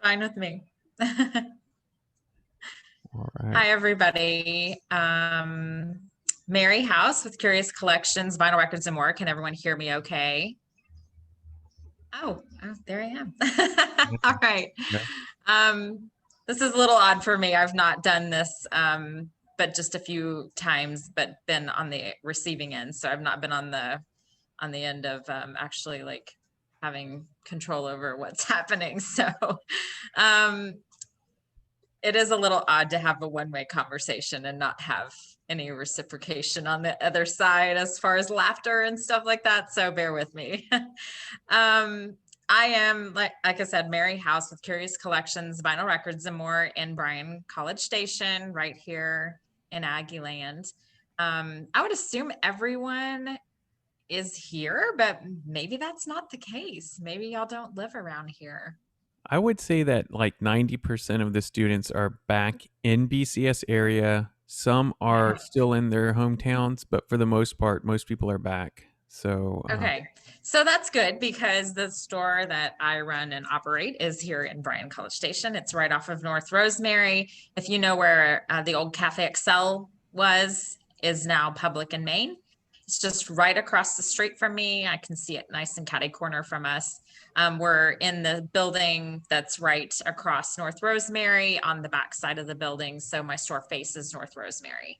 Fine with me. All right. Hi, everybody. Mary House with Curious Collections, Vinyl Records and more. Can everyone hear me okay? Oh, there I am. All right. Yeah. This is a little odd for me. I've not done this, but just a few times, but been on the receiving end. So I've not been on the end of actually like having control over what's happening. So it is a little odd to have a one-way conversation and not have any reciprocation on the other side as far as laughter and stuff like that. So bear with me. I am, like I said, Mary House with Curious Collections, Vinyl Records and more in Bryan, College Station, right here in Aggie Land. I would assume everyone is here, but maybe that's not the case. Maybe y'all don't live around here. I would say that like 90% of the students are back in BCS area. Some are still in their hometowns, but for the most part, most people are back. So, Okay, so that's good because the store that I run and operate is here in Bryan College Station. It's right off of North Rosemary. If you know where the old Cafe Excel was, is now Public and Main. It's just right across the street from me. I can see it nice and catty corner from us. We're in the building that's right across North Rosemary on the back side of the building. So my store faces North Rosemary.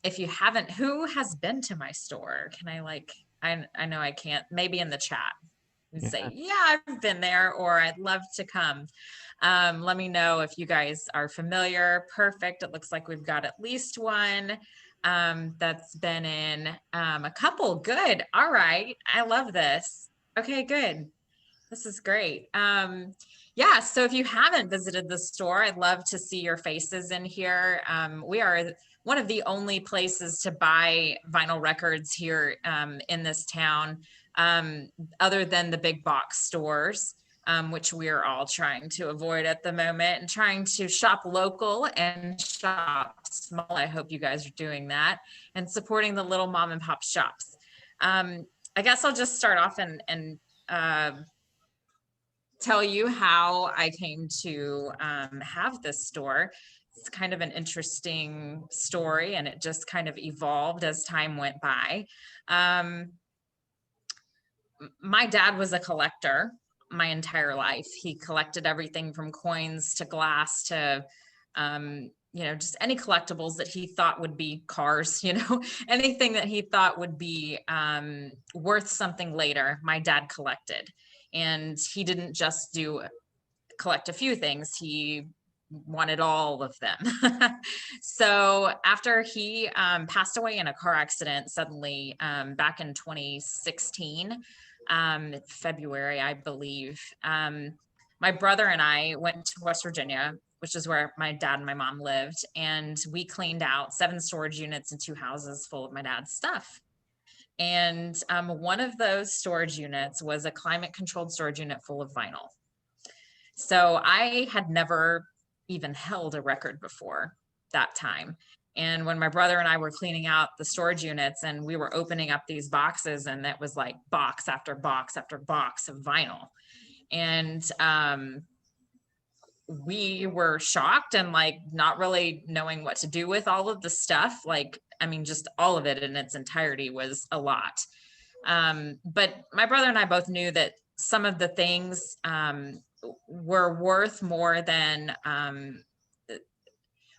If you haven't, who has been to my store? Can I I know I can't, maybe in the chat and yeah. say, yeah, I've been there, or I'd love to come. Let me know if you guys are familiar. Perfect. It looks like we've got at least one that's been in a couple. Good. All right. I love this. Okay, good. This is great. Yeah, so if you haven't visited the store, I'd love to see your faces in here. We are one of the only places to buy vinyl records here in this town, other than the big box stores, which we're all trying to avoid at the moment and trying to shop local and shop small. I hope you guys are doing that and supporting the little mom and pop shops. I guess I'll just start off and tell you how I came to have this store. It's kind of an interesting story, and it just kind of evolved as time went by. My dad was a collector my entire life. He collected everything from coins to glass to just any collectibles that he thought would be cars, anything that he thought would be worth something later. My dad collected, and he didn't just collect a few things. He wanted all of them. So after he passed away in a car accident suddenly back in 2016, February, I believe, my brother and I went to West Virginia, which is where my dad and my mom lived, and we cleaned out 7 storage units and 2 houses full of my dad's stuff. And one of those storage units was a climate controlled storage unit full of vinyl. So I had never even held a record before that time. And when my brother and I were cleaning out the storage units and we were opening up these boxes, and it was like box after box after box of vinyl. And we were shocked and like not really knowing what to do with all of the stuff. Just all of it in its entirety was a lot. But my brother and I both knew that some of the things were worth more than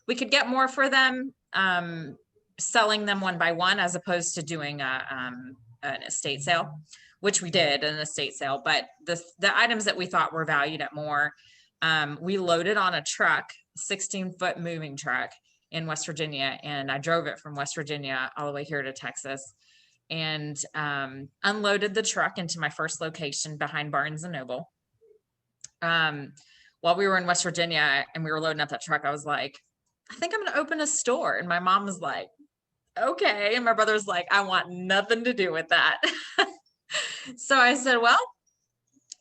we could get more for them selling them one by one, as opposed to doing an estate sale, which we did an estate sale. But the items that we thought were valued at more, we loaded on a truck, 16-foot moving truck in West Virginia, and I drove it from West Virginia all the way here to Texas, and unloaded the truck into my first location behind Barnes and Noble. While we were in West Virginia and we were loading up that truck, I was like, I think I'm going to open a store. And my mom was like, okay. And my brother's like, I want nothing to do with that. So I said, well,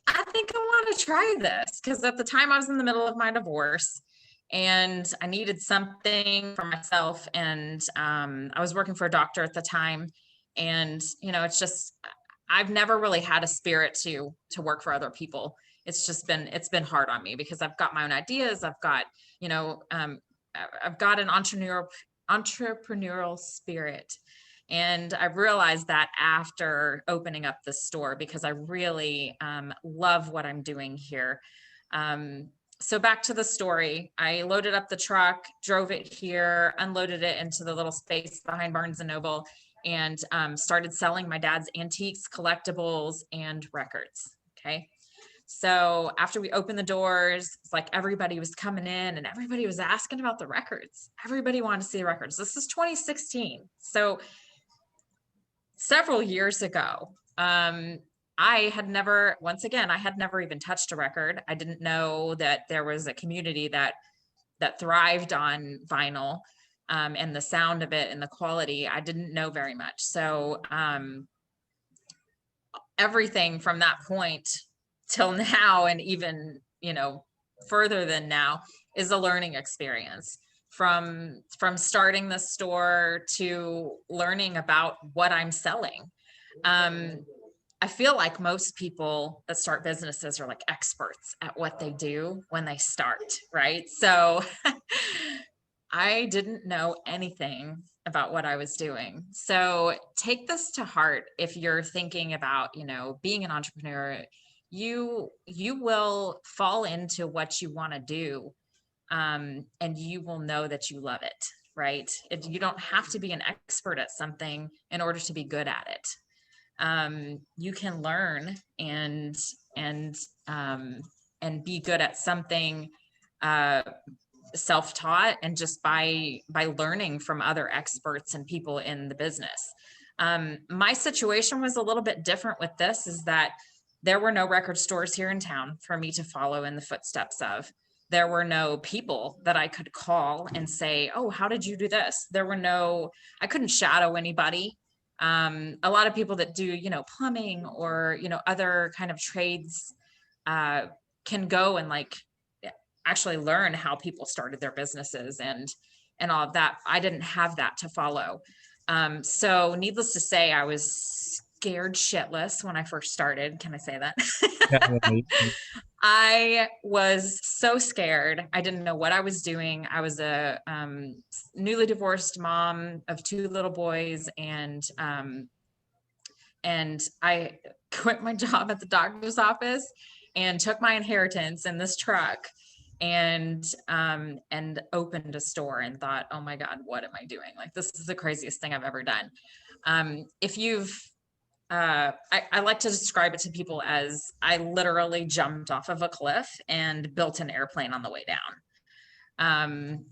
I think I want to try this, because at the time I was in the middle of my divorce and I needed something for myself. And I was working for a doctor at the time. And, it's just, I've never really had a spirit to work for other people. it's been hard on me because I've got my own ideas. I've got, I've got an entrepreneurial spirit. And I realized that after opening up the store, because I really love what I'm doing here. So back to the story, I loaded up the truck, drove it here, unloaded it into the little space behind Barnes and Noble, and started selling my dad's antiques, collectibles, and records. Okay. So after we opened the doors, it's like everybody was coming in and everybody was asking about the records. Everybody wanted to see the records. This is 2016. So several years ago, I had never even touched a record. I didn't know that there was a community that thrived on vinyl, and the sound of it and the quality. I didn't know very much. So everything from that point till now, and even, further than now, is a learning experience. From starting the store to learning about what I'm selling. I feel like most people that start businesses are like experts at what they do when they start, right? So I didn't know anything about what I was doing. So take this to heart. If you're thinking about, being an entrepreneur, you will fall into what you want to do. And you will know that you love it, right? You don't have to be an expert at something in order to be good at it. You can learn and be good at something self-taught, and just by learning from other experts and people in the business. My situation was a little bit different with this, is that there were no record stores here in town for me to follow in the footsteps of. There were no people that I could call and say, oh, how did you do this? I couldn't shadow anybody. A lot of people that do, plumbing or, other kind of trades can go and actually learn how people started their businesses and all of that. I didn't have that to follow. So needless to say, I was scared shitless when I first started. Can I say that? I was so scared. I didn't know what I was doing. I was a newly divorced mom of 2 little boys, and I quit my job at the doctor's office and took my inheritance in this truck and opened a store, and thought, oh my God, what am I doing? This is the craziest thing I've ever done. If you've I like to describe it to people as I literally jumped off of a cliff and built an airplane on the way down.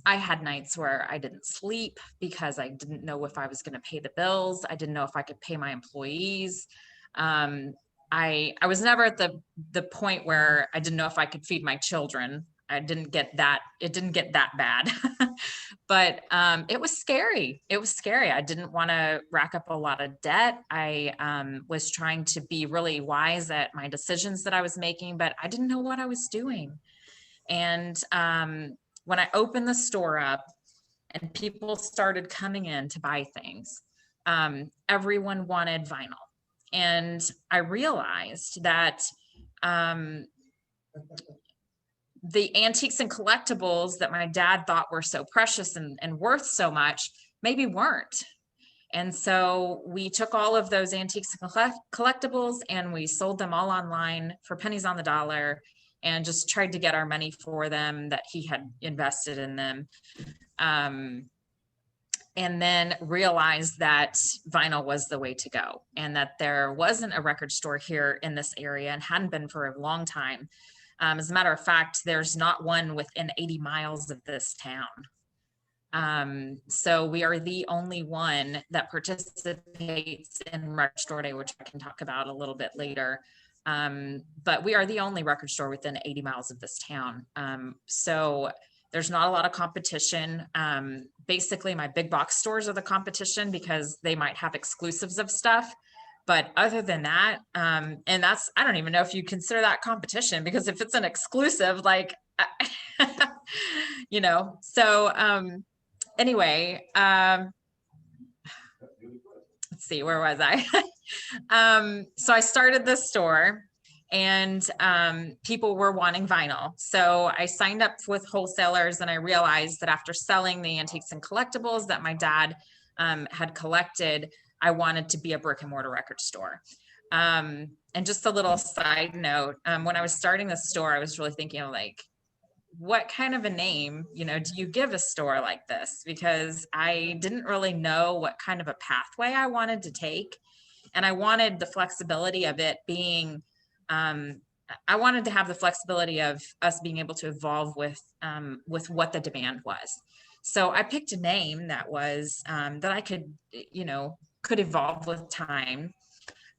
I had nights where I didn't sleep because I didn't know if I was going to pay the bills. I didn't know if I could pay my employees. I was never at the point where I didn't know if I could feed my children. It didn't get that bad. But it was scary. I didn't want to rack up a lot of debt. I was trying to be really wise at my decisions that I was making, but I didn't know what I was doing. And when I opened the store up and people started coming in to buy things, everyone wanted vinyl. And I realized that the antiques and collectibles that my dad thought were so precious and worth so much maybe weren't. And so we took all of those antiques and collectibles and we sold them all online for pennies on the dollar, and just tried to get our money for them that he had invested in them. And then realized that vinyl was the way to go, and that there wasn't a record store here in this area and hadn't been for a long time. As a matter of fact, there's not one within 80 miles of this town. So we are the only one that participates in Record Store Day, which I can talk about a little bit later. But we are the only record store within 80 miles of this town. So there's not a lot of competition. Basically, my big box stores are the competition because they might have exclusives of stuff. But other than that, and that's, I don't even know if you consider that competition, because if it's an exclusive, so anyway, let's see, where was I? So I started this store, and people were wanting vinyl. So I signed up with wholesalers, and I realized that after selling the antiques and collectibles that my dad had collected, I wanted to be a brick and mortar record store. And just a little side note, when I was starting the store, I was really thinking of like, what kind of a name, do you give a store like this? Because I didn't really know what kind of a pathway I wanted to take. And I wanted the flexibility of it being, I wanted to have the flexibility of us being able to evolve with what the demand was. So I picked a name that was, that I could evolve with time.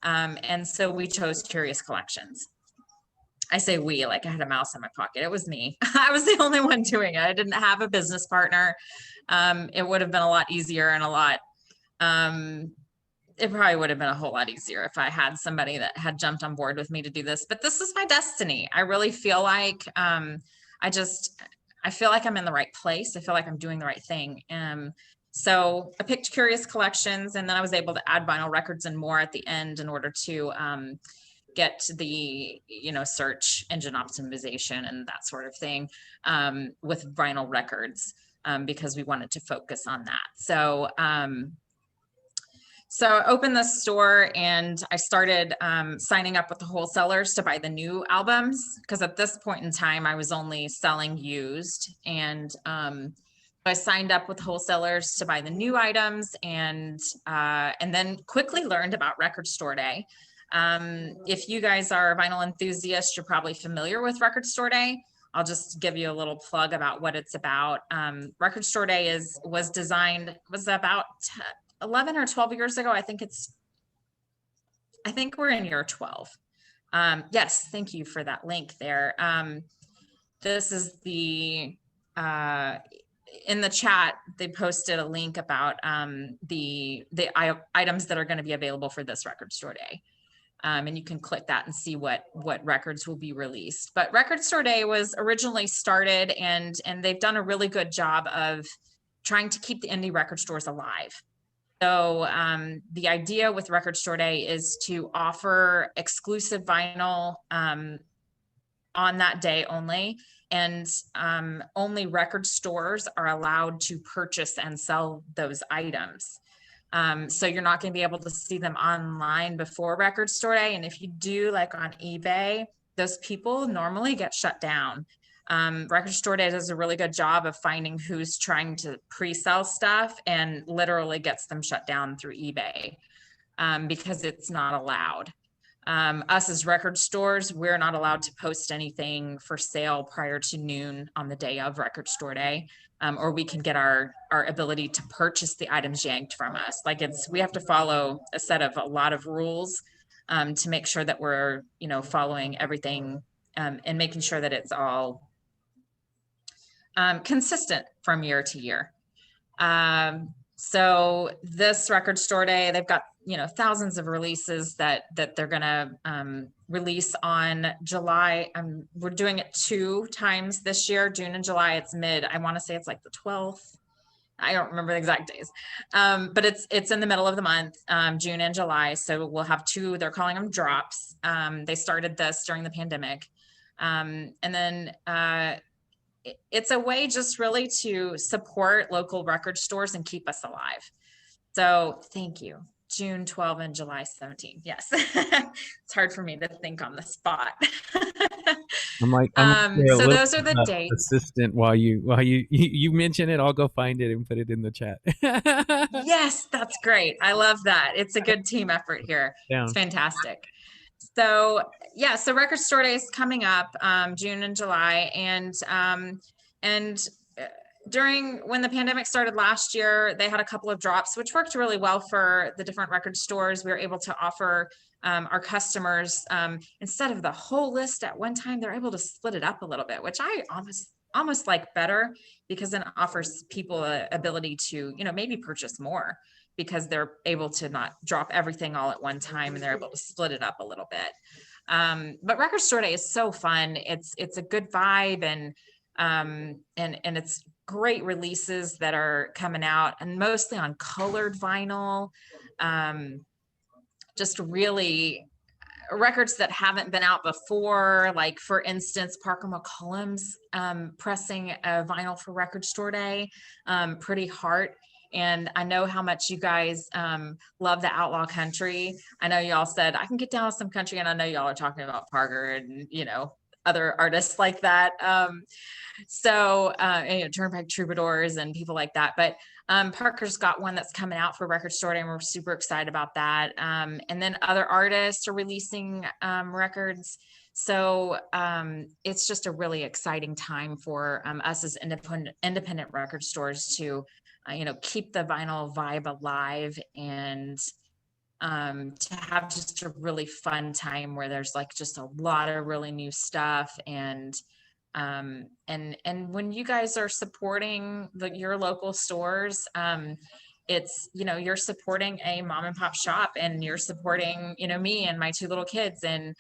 And so we chose Curious Collections. I say we, like I had a mouse in my pocket. It was me. I was the only one doing it. I didn't have a business partner. It would have been a lot easier and it probably would have been a whole lot easier if I had somebody that had jumped on board with me to do this, but this is my destiny. I really feel like, I feel like I'm in the right place. I feel like I'm doing the right thing. So I picked Curious Collections, and then I was able to add vinyl records and more at the end in order to, get the search engine optimization and that sort of thing with vinyl records, because we wanted to focus on that. So I opened the store, and I started signing up with the wholesalers to buy the new albums, because at this point in time I was only selling used, and I signed up with wholesalers to buy the new items, and then quickly learned about Record Store Day. If you guys are vinyl enthusiasts, you're probably familiar with Record Store Day. I'll just give you a little plug about what it's about. Record Store Day was about 11 or 12 years ago. I think we're in year 12. Yes, thank you for that link there. This is in the chat, they posted a link about the items that are going to be available for this Record Store Day. And you can click that and see what records will be released. But Record Store Day was originally started, and they've done a really good job of trying to keep the indie record stores alive. So the idea with Record Store Day is to offer exclusive vinyl on that day only, and only record stores are allowed to purchase and sell those items. So you're not going to be able to see them online before Record Store Day. And if you do, like on eBay, those people normally get shut down. Record Store Day does a really good job of finding who's trying to pre-sell stuff and literally gets them shut down through eBay because it's not allowed. Us as record stores, we're not allowed to post anything for sale prior to noon on the day of Record Store Day, or we can get our ability to purchase the items yanked from us. Like we have to follow a lot of rules to make sure that we're, following everything and making sure that it's all consistent from year to year. So this Record Store Day, they've got, thousands of releases that they're going to release on July. We're doing it 2 times this year, June and July. It's I want to say it's like the 12th. I don't remember the exact days, but it's in the middle of the month, June and July. So we'll have 2, they're calling them drops. They started this during the pandemic. And then it's a way just really to support local record stores and keep us alive. So thank you. June 12 and July 17. Yes. It's hard for me to think on the spot. So those are the dates. Assistant while you mention it, I'll go find it and put it in the chat. Yes, that's great. I love that. It's a good team effort here. Yeah. It's fantastic. So yeah, so Record Store Day is coming up June and July, and when the pandemic started last year, they had a couple of drops, which worked really well for the different record stores. We were able to offer our customers, instead of the whole list at one time, they're able to split it up a little bit, which I almost like better, because then it offers people an ability to, maybe purchase more, because they're able to not drop everything all at one time, and they're able to split it up a little bit. But Record Store Day is so fun. It's a good vibe, and it's great releases that are coming out, and mostly on colored vinyl. Just really records that haven't been out before, like for instance, Parker McCollum's pressing a vinyl for Record Store Day, Pretty Heart. And I know how much you guys love the outlaw country. I know y'all said I can get down with some country, and I know y'all are talking about Parker and, you know, other artists like that. So, you know, Turnpike Troubadours and people like that. But Parker's got one that's coming out for Record Store Day, and we're super excited about that. And then other artists are releasing records. So it's just a really exciting time for us as independent record stores to, you know, keep the vinyl vibe alive, and to have just a really fun time where there's like just a lot of really new stuff. And when you guys are supporting your local stores, it's, you know, you're supporting a mom and pop shop, and you're supporting, you know, me and my two little kids, and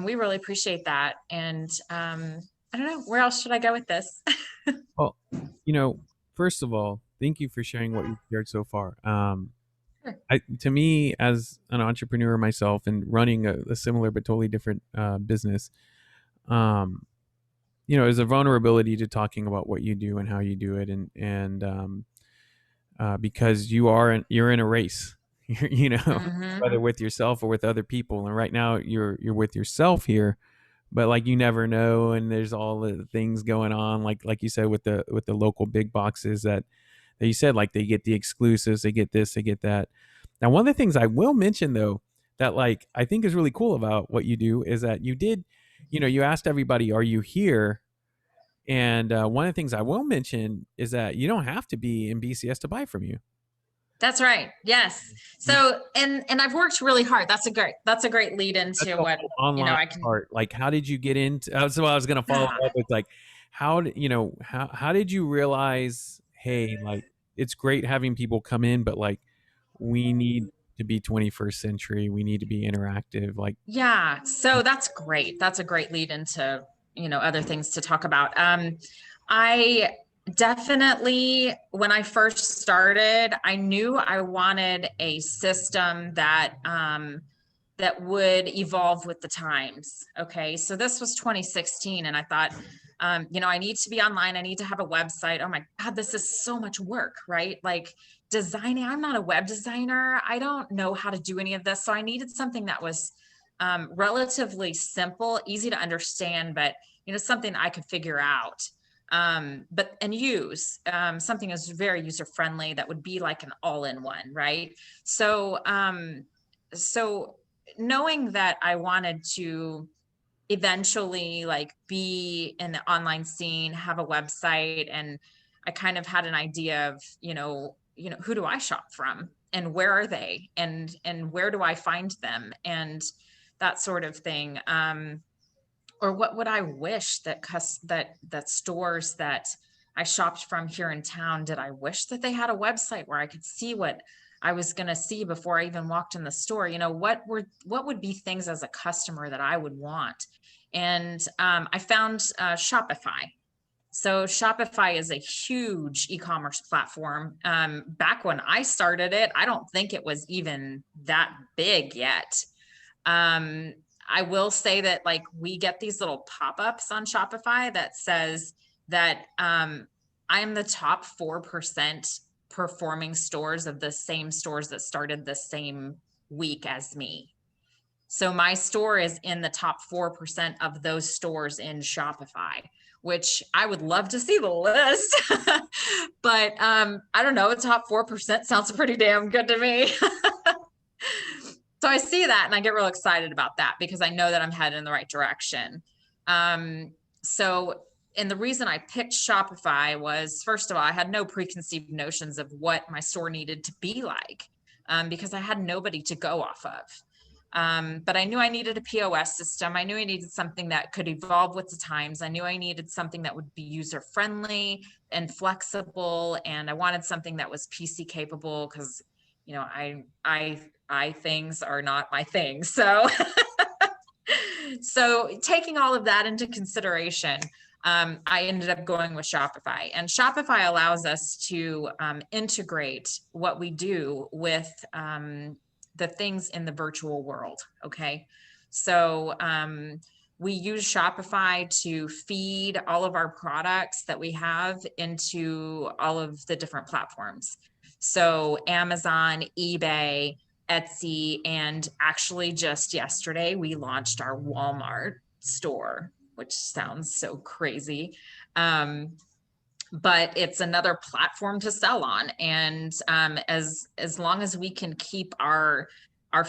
we really appreciate that. And I don't know, where else should I go with this? Well, you know, first of all, thank you for sharing what you've shared so far. Sure. To me, as an entrepreneur myself and running a similar but totally different business, um, you know, there's a vulnerability to talking about what you do and how you do it, and because you're in a race, you know, Mm-hmm. whether with yourself or with other people. And right now, you're with yourself here, but like you never know, and there's all the things going on, like you said with the local big boxes that you said, like they get the exclusives, they get this, they get that. Now, one of the things I will mention though that like I think is really cool about what you do is that you did, you know, you asked everybody, "Are you here?" And one of the things I will mention is that you don't have to be in BCS to buy from you. That's right. Yes. You So, and I've worked really hard. That's a great lead That's into the what, whole you know, online I can. part. Like, how did you get into? That's what I was gonna follow Yeah. up with. Like, you know, how did you realize? Hey, like, it's great having people come in, but like, we need to be 21st century. We need to be interactive. Like, Yeah, so that's great. That's a great lead into, you know, other things to talk about. I definitely, when I first started, I knew I wanted a system that that would evolve with the times. Okay, so this was 2016, and I thought, you know, I need to be online. I need to have a website. Oh my God, this is so much work, right? Like designing. I'm not a web designer. I don't know how to do any of this. So I needed something that was relatively simple, easy to understand, but, you know, something I could figure out. But and use something that's very user friendly that would be like an all-in-one, right? So so knowing that I wanted to eventually like be in the online scene, have a website, and I kind of had an idea of, you know, who do I shop from, and where are they, and where do I find them, and that sort of thing. Or what would I wish that that stores that I shopped from here in town, did I wish that they had a website where I could see what I was going to see before I even walked in the store? You know, what would be things as a customer that I would want? And I found Shopify. So Shopify is a huge e-commerce platform. Back when I started it, I don't think it was even that big yet. Um, I will say that like we get these little pop-ups on Shopify that says that I'm the top 4% performing stores of the same stores that started the same week as me. So my store is in the top 4% of those stores in Shopify, which I would love to see the list. But I don't know, top 4% sounds pretty damn good to me. So I see that and I get real excited about that because I know that I'm headed in the right direction. So, and the reason I picked Shopify was, first of all, I had no preconceived notions of what my store needed to be like, because I had nobody to go off of. But I knew I needed a POS system. I knew I needed something that could evolve with the times. I knew I needed something that would be user friendly and flexible. And I wanted something that was PC capable because, you know, I things are not my thing. So, so taking all of that into consideration, I ended up going with Shopify. And Shopify allows us to integrate what we do with the things in the virtual world. Okay. So we use Shopify to feed all of our products that we have into all of the different platforms. So Amazon, eBay, Etsy, and actually just yesterday we launched our Walmart store, which sounds so crazy. But it's another platform to sell on. And as long as we can keep our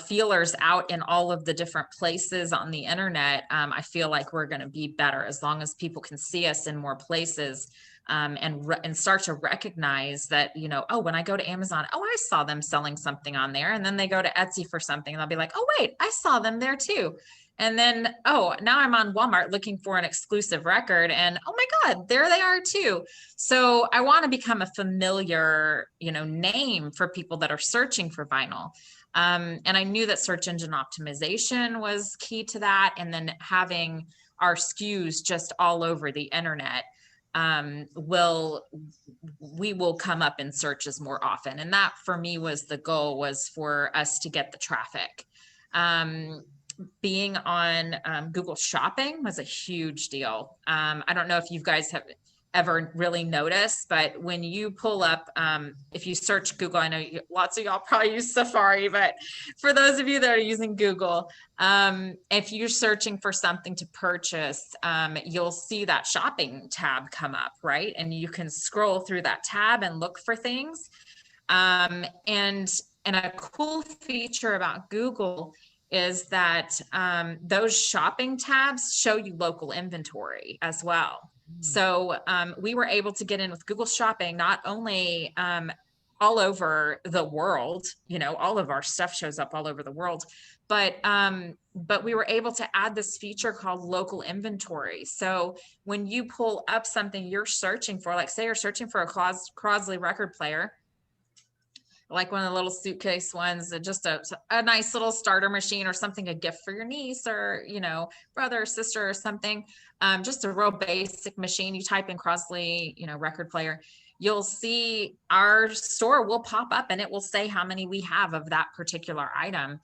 feelers out in all of the different places on the internet, I feel like we're going to be better as long as people can see us in more places. And start to recognize that, you know, oh, when I go to Amazon, oh, I saw them selling something on there. And then they go to Etsy for something and they'll be like, oh, wait, I saw them there too. And then, oh, now I'm on Walmart looking for an exclusive record. And oh my God, there they are too. So I want to become a familiar, you know, name for people that are searching for vinyl. And I knew that search engine optimization was key to that. And then having our SKUs just all over the internet we will come up in searches more often. And that for me was the goal, was for us to get the traffic. Being on Google Shopping was a huge deal. I don't know if you guys have ever really noticed, but when you pull up, if you search Google, I know lots of y'all probably use Safari, but for those of you that are using Google, if you're searching for something to purchase, you'll see that shopping tab come up, right? And you can scroll through that tab and look for things. And a cool feature about Google is that those shopping tabs show you local inventory as well. So we were able to get in with Google Shopping, not only all over the world, you know, all of our stuff shows up all over the world, but we were able to add this feature called local inventory. So when you pull up something you're searching for, like say you're searching for a Crosley record player, like one of the little suitcase ones, just a nice little starter machine or something, a gift for your niece or, you know, brother or sister or something, just a real basic machine. You type in Crosley, you know, record player, you'll see our store will pop up and it will say how many we have of that particular item,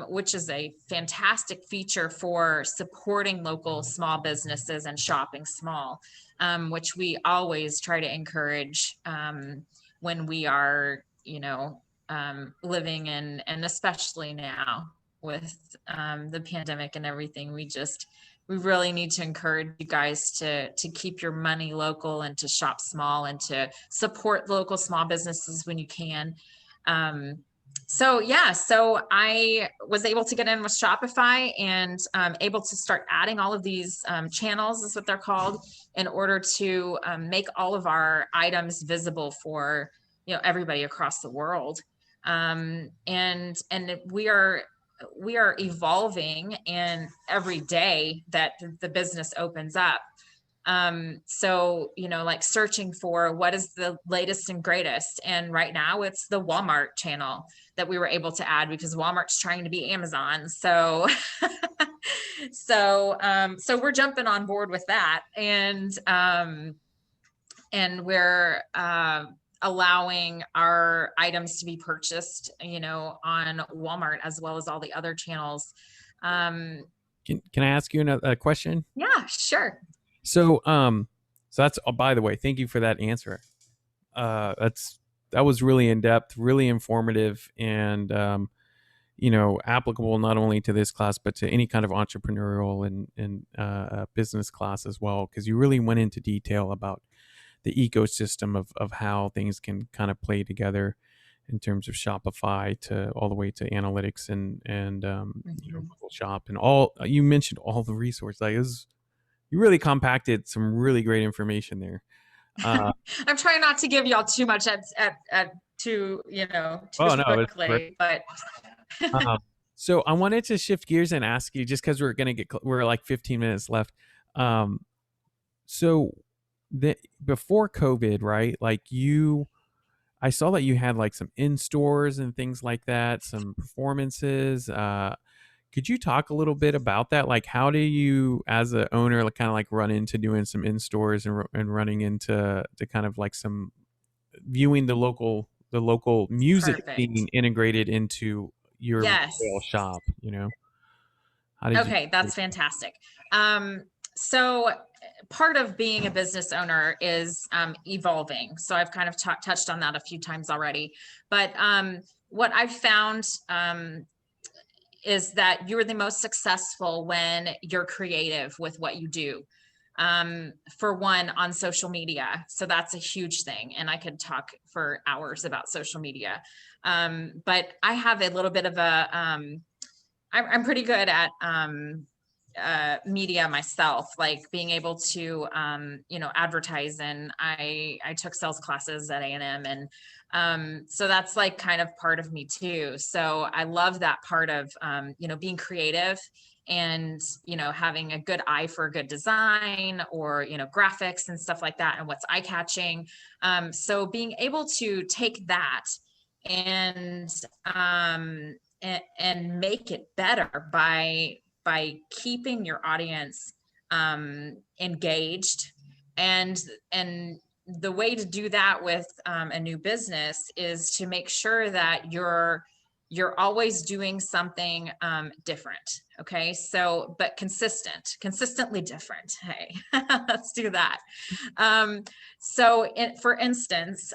which is a fantastic feature for supporting local small businesses and shopping small, which we always try to encourage when we are, you know, living in, and especially now with the pandemic and everything, we really need to encourage you guys to keep your money local and to shop small and to support local small businesses when you can. So I was able to get in with Shopify and able to start adding all of these channels, is what they're called, in order to make all of our items visible for, you know, everybody across the world. And we are evolving, and every day that the business opens up. So, you know, like searching for what is the latest and greatest. And right now it's the Walmart channel that we were able to add because Walmart's trying to be Amazon. So, so we're jumping on board with that. And we're, allowing our items to be purchased, you know, on Walmart as well as all the other channels. Can I ask you a question? Yeah, sure. So that's, oh, by the way, thank you for that answer. That was really in depth, really informative, and you know, applicable not only to this class but to any kind of entrepreneurial and business class as well, because you really went into detail about the ecosystem of how things can kind of play together in terms of Shopify to all the way to analytics and you know, Google Shop and all. You mentioned all the resources. Like, you really compacted some really great information there. I'm trying not to give y'all too much too, you know, too quickly, but so I wanted to shift gears and ask you, just because we're like 15 minutes left. So before COVID, right? Like I saw that you had like some in stores and things like that, some performances. Could you talk a little bit about that? Like, how do you, as an owner, like, kind of like run into doing some in stores and running into kind of like some viewing the local music Perfect. being integrated into your Yes. retail shop? You know. How did you? Okay, that's fantastic. So part of being a business owner is evolving. So I've kind of touched on that a few times already. But what I've found is that you're the most successful when you're creative with what you do. For one, on social media. So that's a huge thing. And I could talk for hours about social media. But I have a little bit of I'm pretty good at media myself, like being able to advertise, and I took sales classes at A&M, and so that's like kind of part of me too. So I love that part of being creative and having a good eye for good design, or graphics and stuff like that, and what's eye-catching. So being able to take that and and make it better by keeping your audience engaged. And the way to do that with a new business is to make sure that you're always doing something different. Okay, so but consistently different. Hey, let's do that. For instance,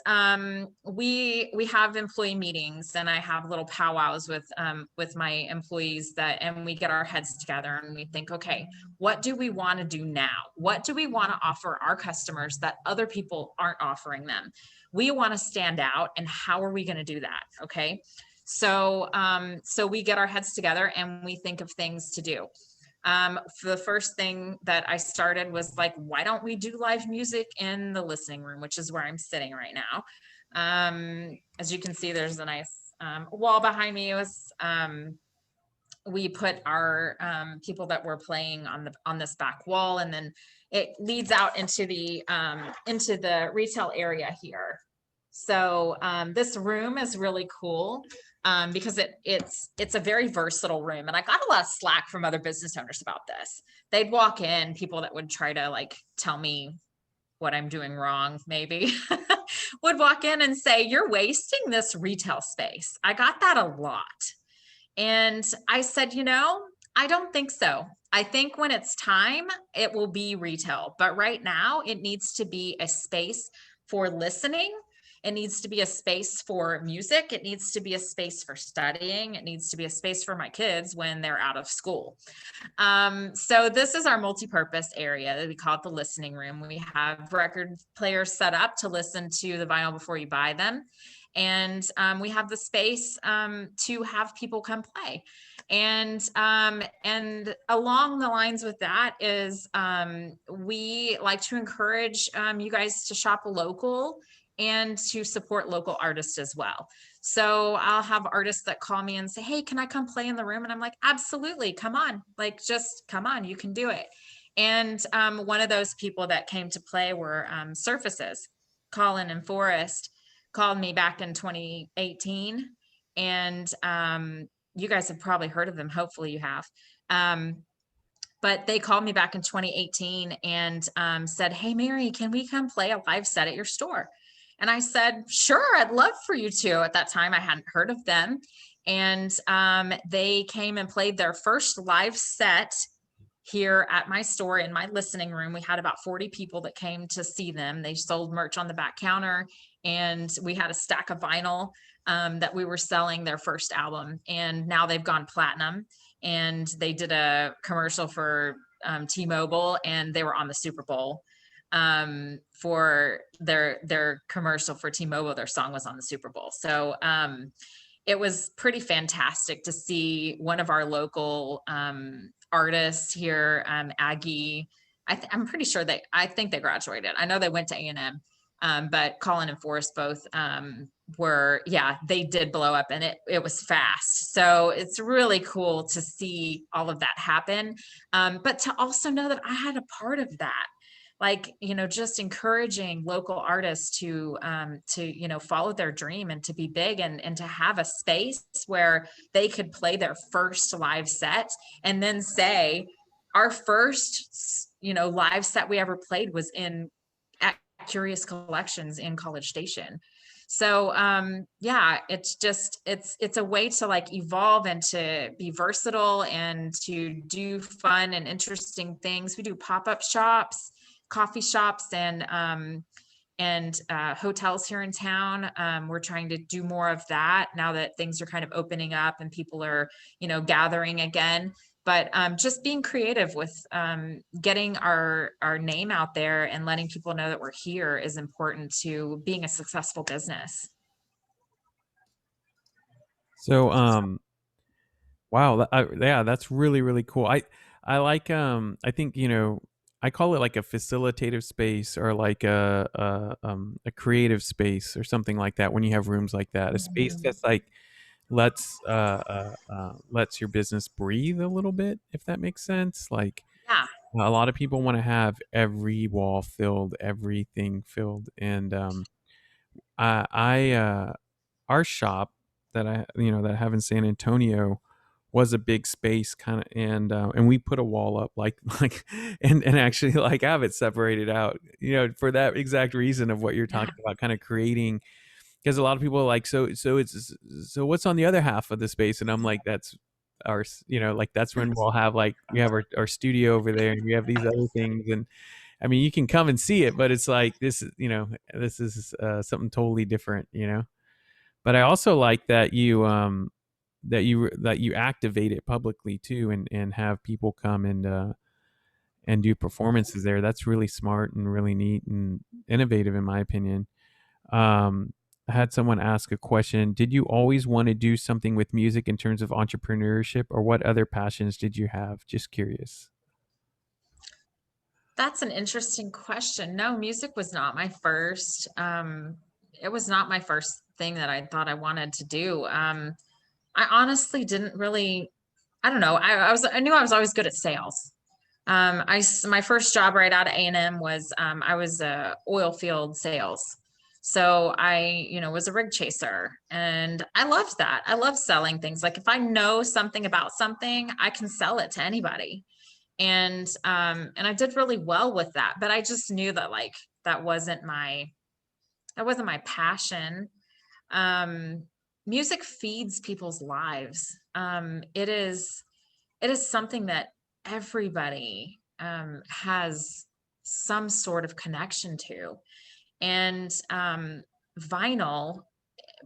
we have employee meetings, and I have little powwows with my employees, and we get our heads together and we think, okay, what do we want to do now? What do we want to offer our customers that other people aren't offering them? We want to stand out, and how are we going to do that? Okay. So we get our heads together and we think of things to do. For the first thing that I started was like, why don't we do live music in the listening room, which is where I'm sitting right now. As you can see, there's a nice wall behind me. It was, we put our people that were playing on this back wall, and then it leads out into the retail area here. So this room is really cool because it's a very versatile room, and I got a lot of slack from other business owners about this. They'd walk in, people that would try to like tell me what I'm doing wrong, maybe would walk in and say, "You're wasting this retail space." I got that a lot. And I said, I don't think so. I think when it's time, it will be retail. But right now, it needs to be a space for listening. It needs to be a space for music. It needs to be a space for studying. It needs to be a space for my kids when they're out of school. So this is our multi-purpose area. We call it the listening room. We have record players set up to listen to the vinyl before you buy them. And we have the space to have people come play. And along the lines with that is we like to encourage you guys to shop local and to support local artists as well. So I'll have artists that call me and say, "Hey, can I come play in the room?" And I'm like, "Absolutely, come on, like just come on, you can do it." And one of those people that came to play were Surfaces. Colin and Forrest called me back in 2018, and you guys have probably heard of them. Hopefully you have. But they called me back in 2018 and said, "Hey, Mary, can we come play a live set at your store?" And I said, "Sure, I'd love for you to." At that time, I hadn't heard of them. And they came and played their first live set here at my store in my listening room. We had about 40 people that came to see them. They sold merch on the back counter, and we had a stack of vinyl that we were selling their first album. And now they've gone platinum, and they did a commercial for T-Mobile, and they were on the Super Bowl for their commercial for T-Mobile. Their song was on the Super Bowl. So it was pretty fantastic to see one of our local artists here, Aggie. I'm pretty sure I think they graduated. I know they went to A&M, but Colin and Forrest both they did blow up, and it was fast. So it's really cool to see all of that happen. But to also know that I had a part of that. Like, just encouraging local artists to follow their dream and to be big, and to have a space where they could play their first live set, and then say, our first, live set we ever played was at Curious Collections in College Station. So yeah, it's a way to like evolve and to be versatile and to do fun and interesting things. We do pop-up shops, coffee shops, and hotels here in town. We're trying to do more of that now that things are kind of opening up and people are, gathering again. But just being creative with getting our name out there and letting people know that we're here is important to being a successful business. So wow, yeah, that's really really cool. I like I think I call it like a facilitative space or like a creative space or something like that when you have rooms like that. A space Mhm. that's like lets your business breathe a little bit, if that makes sense. Like Yeah. a lot of people want to have every wall filled, everything filled, and I our shop that that I have in San Antonio was a big space kind of, and we put a wall up like like and actually like have it separated out, for that exact reason of what you're Yeah. talking about, kind of creating, because a lot of people are like, so what's on the other half of the space, and I'm like, that's our like that's when we'll have like we have our studio over there and we have these other things. And I mean, you can come and see it, but it's like this is something totally different, but I also like that you activate it publicly too, and have people come and do performances there. That's really smart and really neat and innovative, in my opinion. I had someone ask a question: did you always want to do something with music in terms of entrepreneurship, or what other passions did you have? Just curious. That's an interesting question. No, music was not my first. It was not my first thing that I thought I wanted to do. I honestly didn't really, I don't know. I knew I was always good at sales. My first job right out of A&M was, I was oil field sales. So I, was a rig chaser and I loved that. I love selling things. Like if I know something about something, I can sell it to anybody. And I did really well with that, but I just knew that like, that wasn't my, that wasn't my passion. Um, Music feeds people's lives. It is something that everybody has some sort of connection to. And vinyl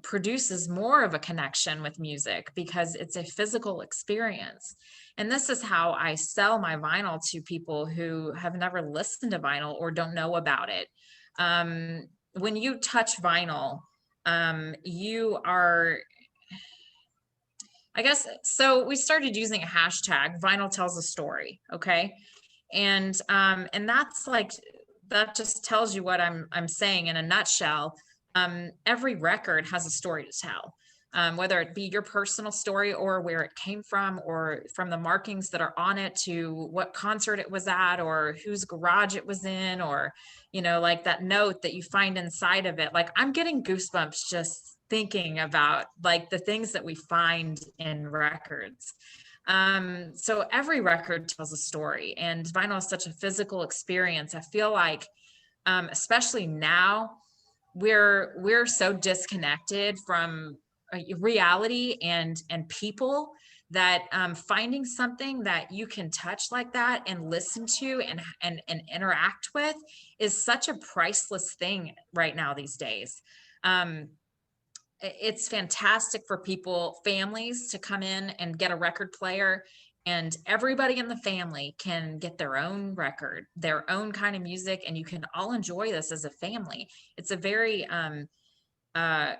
produces more of a connection with music because it's a physical experience. And this is how I sell my vinyl to people who have never listened to vinyl or don't know about it. When you touch vinyl, you are, I guess, so we started using a hashtag, vinyl tells a story. Okay. And that's like, that just tells you what I'm saying in a nutshell. Every record has a story to tell, whether it be your personal story or where it came from, or from the markings that are on it to what concert it was at, or whose garage it was in, or like that note that you find inside of it. Like I'm getting goosebumps just thinking about like the things that we find in records. So every record tells a story, and vinyl is such a physical experience. I feel like, especially now, we're so disconnected from reality and people, that finding something that you can touch like that and listen to and interact with is such a priceless thing right now these days. Um, it's fantastic for people, families, to come in and get a record player, and everybody in the family can get their own record, their own kind of music, and you can all enjoy this as a family. It's a very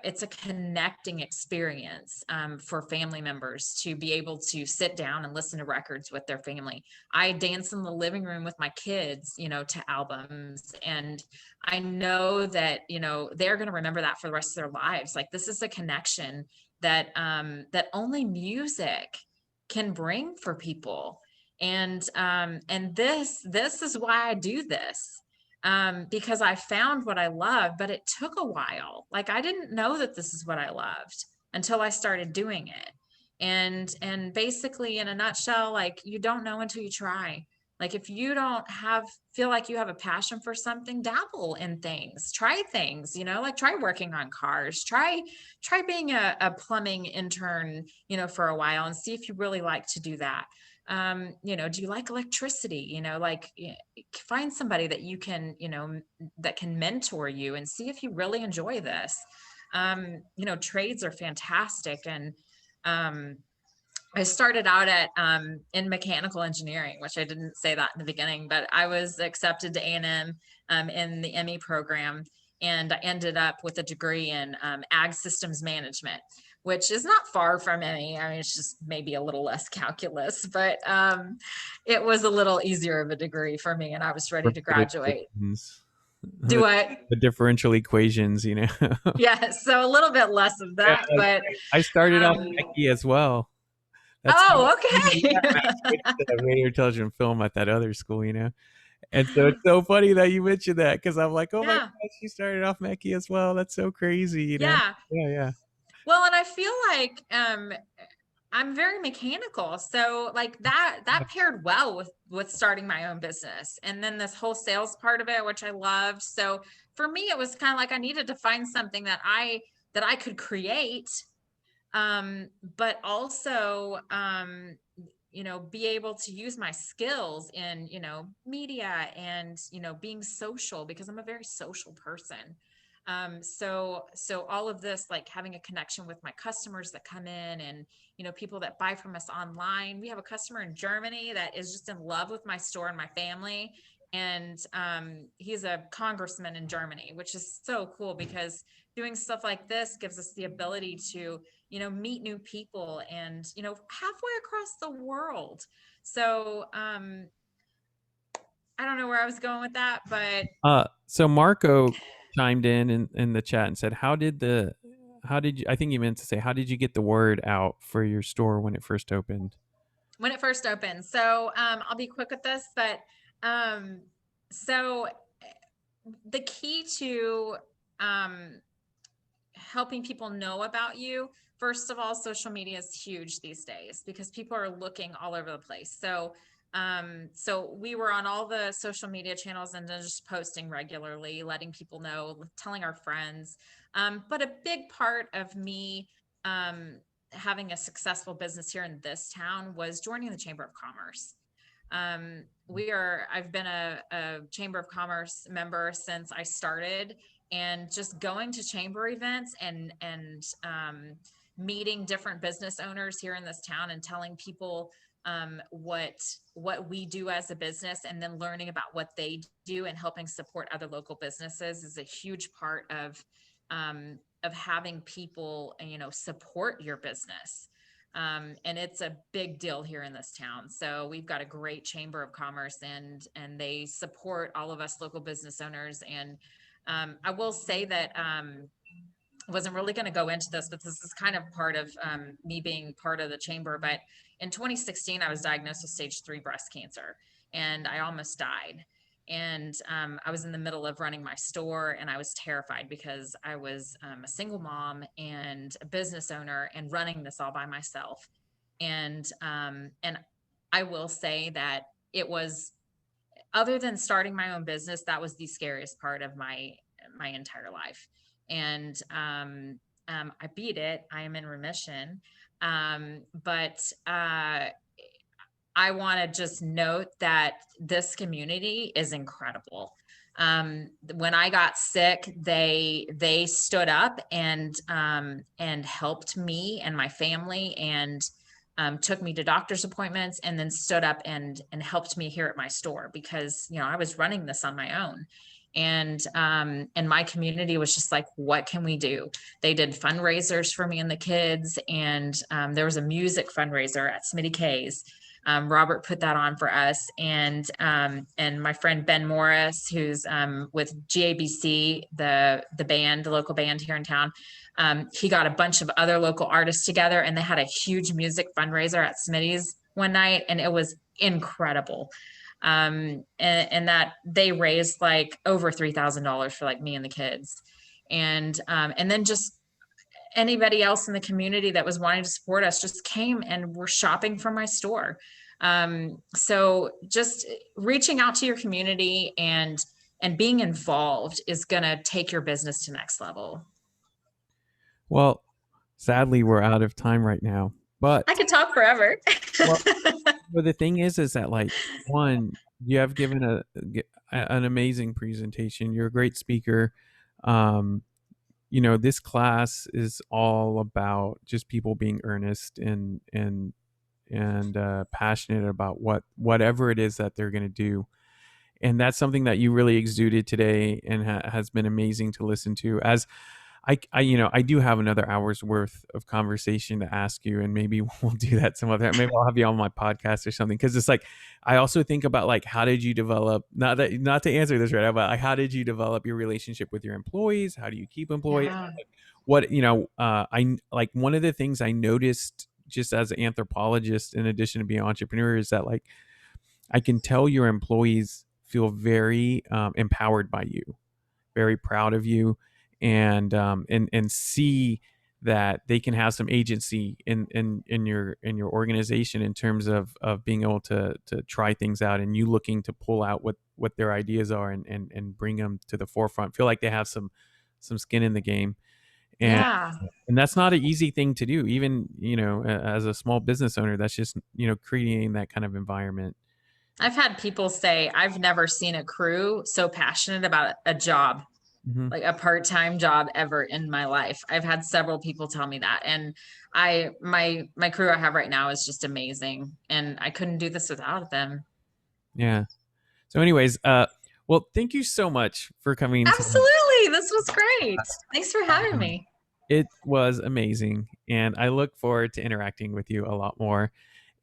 it's a connecting experience, for family members to be able to sit down and listen to records with their family. I dance in the living room with my kids, to albums, and I know that, they're going to remember that for the rest of their lives. Like this is a connection that only music can bring for people. And this is why I do this, because I found what I love, but it took a while. Like I didn't know that this is what I loved until I started doing it. And basically, in a nutshell, like you don't know until you try. Like if you don't feel like you have a passion for something, dabble in things, try things, like try working on cars, try being a plumbing intern, for a while and see if you really like to do that. Do you like electricity? Find somebody that you can, that can mentor you and see if you really enjoy this. Trades are fantastic. And, I started out in mechanical engineering, which I didn't say that in the beginning, but I was accepted to A&M in the ME program, and I ended up with a degree in ag systems management, which is not far from ME. I mean, it's just maybe a little less calculus, but it was a little easier of a degree for me, and I was ready to graduate. Do I? The differential equations, Yeah, so a little bit less of Yeah, that, but I started off techie as well. That's oh, okay. I switched to radio, television, film at that other school, And so it's so funny that you mentioned that, because I'm like, oh my Yeah. gosh, she started off Mechie as well. That's so crazy, Yeah. Yeah. Well, and I feel like I'm very mechanical. So like that paired well with starting my own business. And then this whole sales part of it, which I loved. So for me, it was kind of like I needed to find something that I could create, but also be able to use my skills in, media and, being social, because I'm a very social person. So all of this, like having a connection with my customers that come in and, people that buy from us online. We have a customer in Germany that is just in love with my store and my family. And he's a congressman in Germany, which is so cool, because doing stuff like this gives us the ability to, meet new people and, halfway across the world. So I don't know where I was going with that, but so Marco chimed in the chat and said, how did you, I think you meant to say, how did you get the word out for your store when it first opened? When it first opened. So I'll be quick with this, but so the key to helping people know about you, first of all, social media is huge these days because people are looking all over the place. So we were on all the social media channels and just posting regularly, letting people know, telling our friends. But a big part of me having a successful business here in this town was joining the Chamber of Commerce. I've been a Chamber of Commerce member since I started, and just going to chamber events and meeting different business owners here in this town and telling people what we do as a business, and then learning about what they do and helping support other local businesses is a huge part of having people, support your business. And it's a big deal here in this town. So we've got a great Chamber of Commerce, and they support all of us local business owners. And I will say that I wasn't really going to go into this, but this is kind of part of me being part of the chamber. But in 2016, I was diagnosed with stage 3 breast cancer, and I almost died. And I was in the middle of running my store, and I was terrified because I was a single mom and a business owner and running this all by myself. And I will say that it was, other than starting my own business, that was the scariest part of my entire life. And I beat it. I am in remission. But I want to just note that this community is incredible. When I got sick, they stood up and helped me and my family, and took me to doctor's appointments, and then stood up and helped me here at my store, because I was running this on my own. And my community was just like, what can we do? They did fundraisers for me and the kids, and there was a music fundraiser at Smitty K's. Robert put that on for us, and my friend Ben Morris, who's with GABC, the band, the local band here in town. He got a bunch of other local artists together, and they had a huge music fundraiser at Smitty's one night, and it was incredible. And that they raised like over $3,000 for like me and the kids. And then just anybody else in the community that was wanting to support us just came and were shopping from my store. So just reaching out to your community and being involved is going to take your business to next level. Well, sadly, we're out of time right now. I But could talk forever. well, the thing is that like one, you have given an amazing presentation. You're a great speaker. Um, this class is all about just people being earnest and passionate about whatever it is that they're going to do, and that's something that you really exuded today and has been amazing to listen to. As I do have another hour's worth of conversation to ask you, and maybe we'll do that some other time. Maybe I'll have you on my podcast or something, because it's like I also think about like how did you develop, not to answer this right now, but like how did you develop your relationship with your employees? How do you keep employees? Yeah. What I like one of the things I noticed just as an anthropologist, in addition to being an entrepreneur, is that like I can tell your employees feel very empowered by you, very proud of you, and see that they can have some agency in your organization in terms of being able to try things out, and you looking to pull out what their ideas are and bring them to the forefront. Feel like they have some skin in the game, and Yeah. and that's not an easy thing to do. Even as a small business owner, that's just creating that kind of environment. I've had people say, I've never seen a crew so passionate about a job, Hmm. like a part-time job ever in my life. I've had several people tell me that. And my crew I have right now is just amazing. And I couldn't do this without them. Yeah. So, anyways, well, thank you so much for coming to. Absolutely. This was great. Thanks for having me. It was amazing, and I look forward to interacting with you a lot more.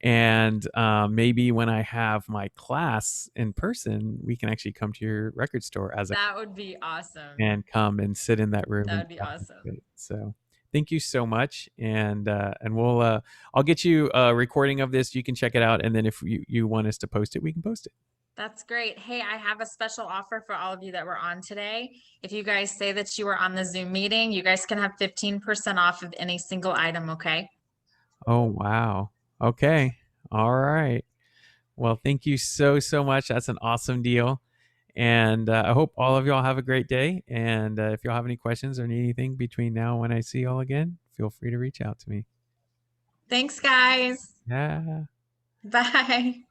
And maybe when I have my class in person, we can actually come to your record store as a That would be awesome. and come and sit in that room That and would be talk awesome. about it. So, thank you so much, and we'll I'll get you a recording of this. You can check it out, and then if you want us to post it, we can post it. That's great. Hey, I have a special offer for all of you that were on today. If you guys say that you were on the Zoom meeting, you guys can have 15% off of any single item, okay? Oh wow. Okay. All right. Well, thank you so much. That's an awesome deal. And I hope all of y'all have a great day. And if y'all have any questions or need anything between now and when I see y'all again, feel free to reach out to me. Thanks, guys. Yeah. Bye.